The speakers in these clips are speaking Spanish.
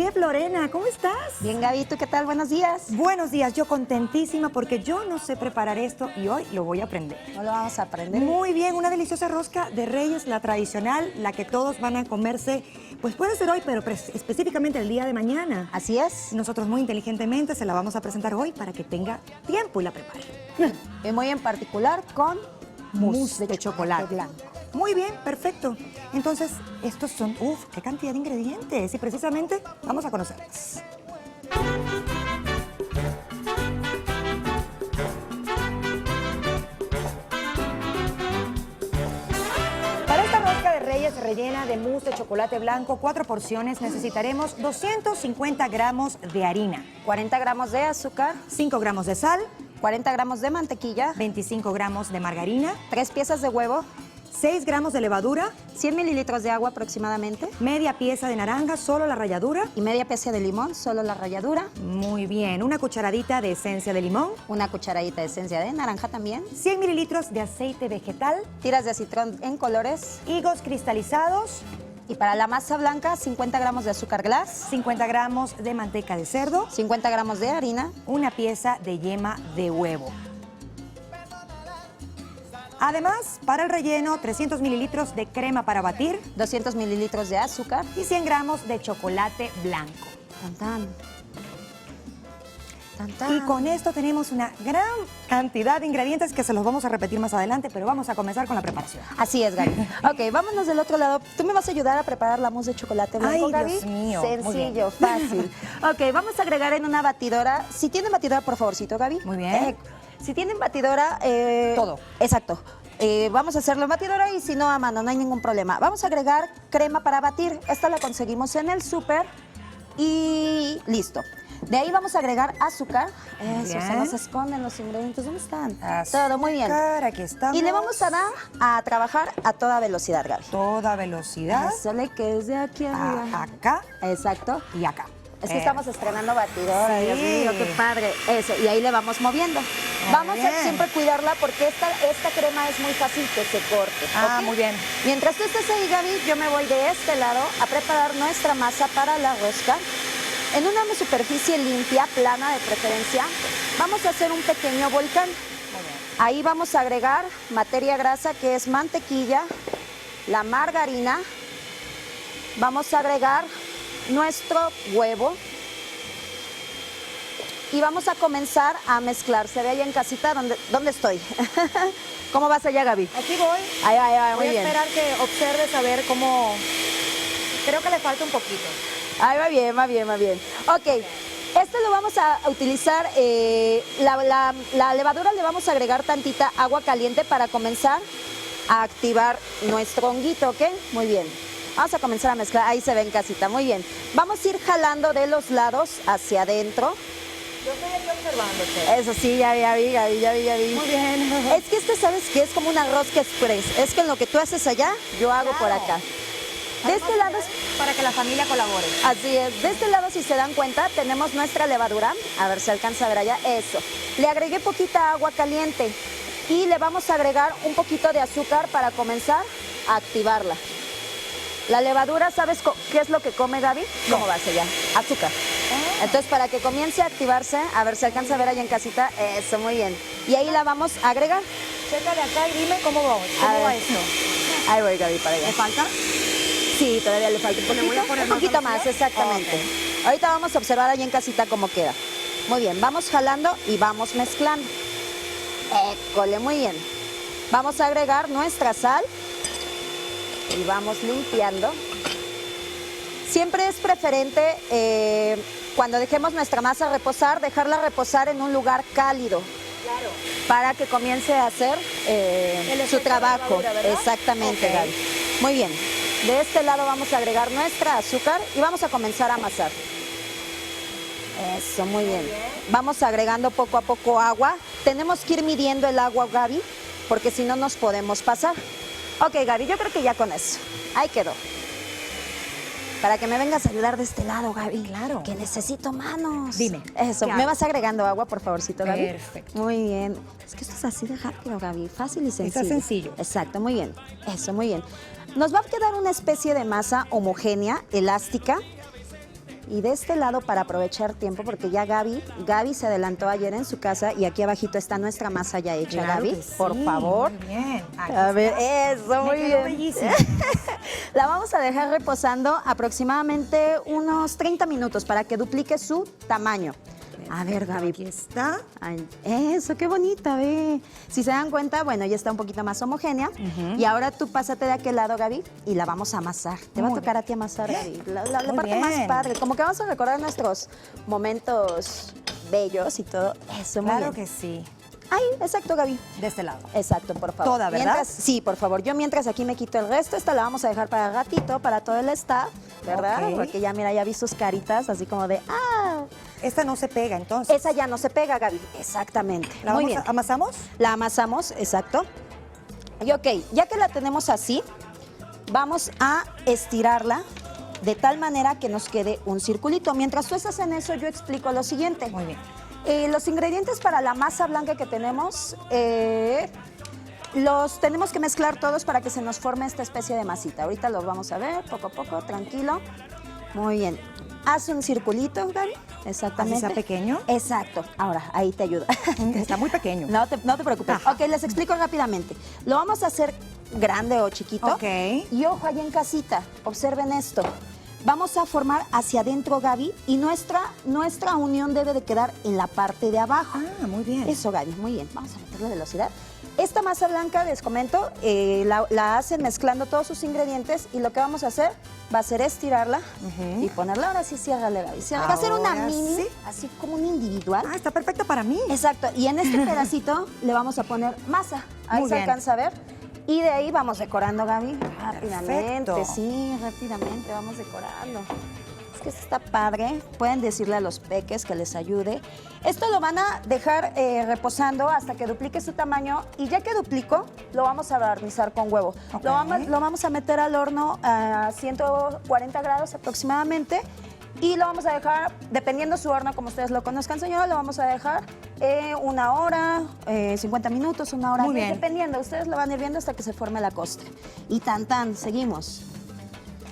Chef Lorena, ¿cómo estás? Bien, Gaby, ¿tú qué tal? Buenos días. Buenos días, yo contentísima porque yo no sé preparar esto y hoy lo voy a aprender. ¿No lo vamos a aprender? Muy bien, una deliciosa rosca de Reyes, la tradicional, la que todos van a comerse, pues puede ser hoy, pero específicamente el día de mañana. Así es. Nosotros muy inteligentemente se la vamos a presentar hoy para que tenga tiempo y la prepare. Y muy en particular con Mousse de chocolate blanco. Muy bien, perfecto. Entonces, estos son, qué cantidad de ingredientes. Y precisamente vamos a conocerlos. Para esta rosca de Reyes rellena de mousse de chocolate blanco, 4 porciones, necesitaremos 250 gramos de harina, 40 gramos de azúcar, 5 gramos de sal, 40 gramos de mantequilla, 25 gramos de margarina, 3 piezas de huevo, 6 gramos de levadura, 100 mililitros de agua aproximadamente media pieza de naranja, solo la ralladura. y media pieza de limón, solo la ralladura, Muy bien, una cucharadita de esencia de limón, una cucharadita de esencia de naranja también, 100 mililitros de aceite vegetal, tiras de acitrón en colores higos cristalizados, y para la masa blanca 50 gramos de azúcar glass, 50 gramos de manteca de cerdo, 50 gramos de harina, una pieza de yema de huevo. Además, para el relleno, 300 mililitros de crema para batir 200 mililitros de azúcar, y 100 gramos de chocolate blanco. tan tan, tan tan. Y con esto tenemos una gran cantidad de ingredientes que se los vamos a repetir más adelante, pero vamos a comenzar con la preparación. Así es, Gaby. Ok, vámonos del otro lado. ¿Tú me vas a ayudar a preparar la mousse de chocolate blanco, Ay, Gaby? Dios mío. Muy Sencillo, fácil. Ok, vamos a agregar en una batidora. Si tienen batidora, por favorcito, Gaby. Muy bien. Si tienen batidora... Todo. Exacto. Vamos a hacerlo en batidora y si no, a mano, no hay ningún problema. Vamos a agregar crema para batir. Esta la conseguimos en el súper y listo. De ahí vamos a agregar azúcar. Eso, Bien. se nos esconden los ingredientes. ¿Dónde están? Azúcar, Todo, muy bien. aquí estamos. Y le vamos a dar a trabajar a toda velocidad, Gaby. Toda velocidad. Eso le que es de aquí arriba. Acá Exacto. y acá. Es que estamos estrenando batidora, Sí. Dios mío, qué padre. Eso, y ahí le vamos moviendo. Vamos bien. a siempre cuidarla porque esta crema es muy fácil que se corte. ¿Ok? Muy bien. Mientras tú estés ahí, Gaby, yo me voy de este lado a preparar nuestra masa para la rosca. En una superficie limpia, plana de preferencia, vamos a hacer un pequeño volcán. Ahí vamos a agregar materia grasa que es mantequilla, la margarina, vamos a agregar nuestro huevo y vamos a comenzar a mezclar. Se ve allá en casita ¿dónde estoy? ¿Cómo vas allá, Gaby? Aquí voy. Ahí va, Voy muy a bien. esperar que observes a ver cómo... Creo que le falta un poquito. Ahí va bien, va bien, va bien. Ok, este lo vamos a utilizar, la levadura le vamos a agregar tantita agua caliente para comenzar a activar nuestro honguito, ¿ok? Muy bien. Vamos a comenzar a mezclar, ahí se ve en casita, muy bien. Vamos a ir jalando de los lados hacia adentro. Yo estoy aquí observándote. Eso sí, ya vi, Gaby, ya vi. Muy bien. Es que ¿sabes qué? Es como una rosca express. Es que en lo que tú haces allá, yo hago por acá. De este lado es... Para que la familia colabore. Así es. De este lado, si se dan cuenta, tenemos nuestra levadura. A ver si alcanza a ver allá. Eso. Le agregué poquita agua caliente y le vamos a agregar un poquito de azúcar para comenzar a activarla. La levadura, ¿sabes qué es lo que come, Gaby? ¿Cómo vas allá? Azúcar. Entonces, para que comience a activarse, a ver si alcanza a ver allá en casita. Eso, muy bien. Y ahí la vamos a agregar. Checa de acá y dime cómo va. A ¿Cómo va ver. esto? Ahí voy, Gaby, para allá. ¿Le falta? Sí, todavía le falta un ¿Le voy a poquito. poner Un más poquito más, velocidad? exactamente. Ahorita vamos a observar allá en casita cómo queda. Muy bien, vamos jalando y vamos mezclando. École, muy bien. Vamos a agregar nuestra sal y vamos limpiando. Siempre es preferente cuando dejemos nuestra masa reposar, dejarla reposar en un lugar cálido. Claro. Para que comience a hacer El su efecto trabajo. levadura, ¿verdad? Exactamente, Ok. Gaby. Muy bien. De este lado vamos a agregar nuestra azúcar y vamos a comenzar a amasar. Eso, muy bien. Vamos agregando poco a poco agua. Tenemos que ir midiendo el agua, Gaby, porque si no nos podemos pasar. Ok, Gaby, yo creo que ya con eso. Ahí quedó. Para que me vengas a ayudar de este lado, Gaby. Claro. Que necesito manos. Dime, Eso. ¿qué ¿Me hago? vas agregando agua, por favorcito, Gaby? Perfecto. Muy bien. Es que esto es así de rápido, Gaby. Fácil y sencillo. Está sencillo. Exacto, muy bien. Eso, muy bien. Nos va a quedar una especie de masa homogénea, elástica. Y de este lado, para aprovechar tiempo, porque ya Gaby se adelantó ayer en su casa y aquí abajito está nuestra masa ya hecha, Claro Gaby. que sí, Por favor. Muy bien. Aquí A ver, está. eso, muy Me quedó bien. bellísima. La vamos a dejar reposando aproximadamente unos 30 minutos para que duplique su tamaño. A ver, Gaby. Aquí está. Ay, eso, qué bonita, ve. Si se dan cuenta, bueno, ya está un poquito más homogénea. Y ahora tú pásate de aquel lado, Gaby, y la vamos a amasar. Te va a Muy tocar a ti amasar, Gaby. La Muy parte más bien. padre. Como que vamos a recordar nuestros momentos bellos y todo. Eso, muy Claro bien. que sí. Ay, exacto, Gaby. De este lado. Exacto, por favor. Toda, ¿verdad? Sí, por favor. Yo mientras aquí me quito el resto, esta la vamos a dejar para ratito, para todo el staff, ¿verdad? Ok. Porque ya, mira, ya vi sus caritas así como de, ¡ah! Esta no se pega, entonces. Esa ya no se pega, Gaby. Exactamente. ¿La Muy vamos bien. amasamos? La amasamos, exacto. Y ok, ya que la tenemos así, vamos a estirarla de tal manera que nos quede un circulito. Mientras tú estás en eso, yo explico lo siguiente. Muy bien. Los ingredientes para la masa blanca que tenemos, los tenemos que mezclar todos para que se nos forme esta especie de masita. Ahorita los vamos a ver, poco a poco, tranquilo. Muy bien. Haz un circulito, Gaby. Exactamente. ¿Así sea pequeño? Exacto. Ahora, ahí te ayuda. Está muy pequeño. No te preocupes. Ajá. Ok, les explico rápidamente. Lo vamos a hacer grande o chiquito. Ok. Y ojo, allá en casita, observen esto. Vamos a formar hacia adentro, Gaby, y nuestra unión debe de quedar en la parte de abajo. Ah, muy bien. Eso, Gaby, muy bien. Vamos a meterle velocidad. Esta masa blanca, les comento, la hacen mezclando todos sus ingredientes y lo que vamos a hacer va a ser estirarla y ponerla. Ahora sí, ciérrale, Gaby. Ciérrale. Va a ser una Ahora mini, sí. así como un individual. Ah, está perfecta para mí. Exacto, y en este pedacito le vamos a poner masa. Ahí Muy se bien. alcanza a ver. Y de ahí vamos decorando, Gaby. Rápidamente, Perfecto. sí, rápidamente vamos decorando. Es que esto está padre. Pueden decirle a los peques que les ayude. Esto lo van a dejar reposando hasta que duplique su tamaño. Y ya que duplicó, lo vamos a barnizar con huevo. Ok. Lo vamos a meter al horno a 140 grados aproximadamente. Y lo vamos a dejar, dependiendo su horno, como ustedes lo conozcan, señora, lo vamos a dejar una hora, 50 minutos, una hora, Muy bien. dependiendo. Ustedes lo van a ir viendo hasta que se forme la costra. Y tan, seguimos.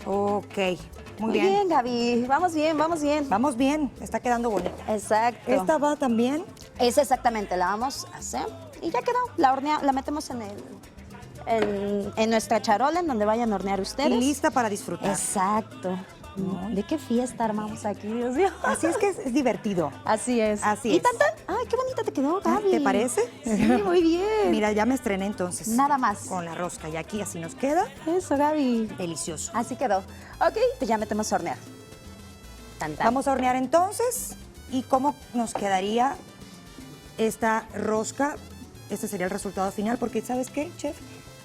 Ok. Muy Muy bien. bien, Gaby. Vamos bien, vamos bien. Vamos bien. Está quedando bonita. Exacto. Esta va también. Esa exactamente, la vamos a hacer. Y ya quedó. La metemos en nuestra charola, en donde vayan a hornear ustedes. Y lista para disfrutar. Exacto. ¿De qué fiesta armamos aquí, Dios mío? Así es que es divertido. Así es. Así ¿Y es. tan? Ay, qué bonita te quedó, Gaby. ¿Te parece? Sí, muy bien. Mira, ya me estrené entonces. Nada más. Con la rosca. Y aquí así nos queda. Eso, Gaby. Delicioso. Así quedó. Ok, pues ya metemos a hornear. Tan. Vamos a hornear entonces. ¿Y cómo nos quedaría esta rosca? Este sería el resultado final, porque ¿sabes qué, chef?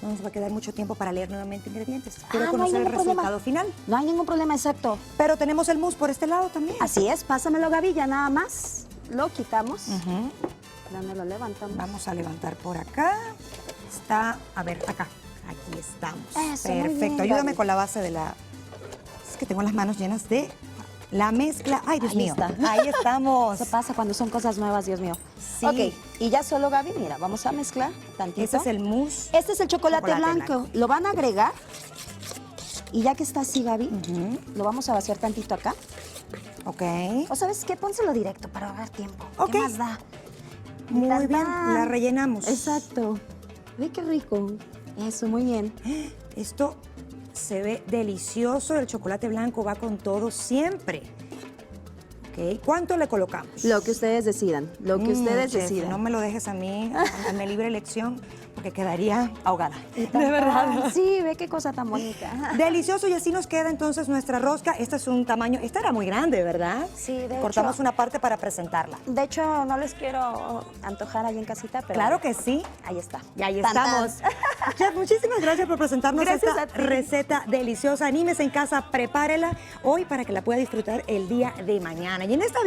No nos va a quedar mucho tiempo para leer nuevamente ingredientes. Quiero no hay conocer el ningún problema. resultado final. No hay ningún problema, exacto. Pero tenemos el mousse por este lado también. Así es, pásamelo, Gaby, ya nada más. Lo quitamos. Ujú. ¿Dónde lo levantamos? Vamos a levantar por acá. Está, a ver, acá. Aquí estamos. Eso, muy Perfecto. bien, Ayúdame Gaby. con la base de la... Es que tengo las manos llenas de la mezcla. Ay, Dios Ahí mío. está. Ahí estamos. Eso pasa cuando son cosas nuevas, Dios mío. Sí. Ok, y ya solo, Gaby, mira, vamos a mezclar tantito. Este es el mousse. Este es el chocolate blanco. blanco. Lo van a agregar. Y ya que está así, Gaby, lo vamos a vaciar tantito acá. Ok. O ¿sabes qué? Pónselo directo para ahorrar tiempo. Ok. ¿Qué más da? Muy Tan, bien. tan. La rellenamos. Exacto. Ve qué rico. Eso, muy bien. Esto se ve delicioso. El chocolate blanco va con todo siempre. Ok. ¿Cuánto le colocamos? Lo que ustedes decidan. Lo que ustedes chef, decidan. No me lo dejes a mí, a mi libre elección, porque quedaría ahogada. De verdad. Sí, ve qué cosa tan bonita. Delicioso, y así nos queda entonces nuestra rosca. Este es un tamaño, esta era muy grande, ¿verdad? Sí, de Cortamos hecho. una parte para presentarla. De hecho, no les quiero antojar ahí en casita, pero... Claro que sí. Ahí está. Y ahí Tan, tan. estamos. Chef, muchísimas gracias por presentarnos Gracias esta a ti. receta deliciosa. Anímese en casa, prepárela hoy para que la pueda disfrutar el día de mañana. Y en esta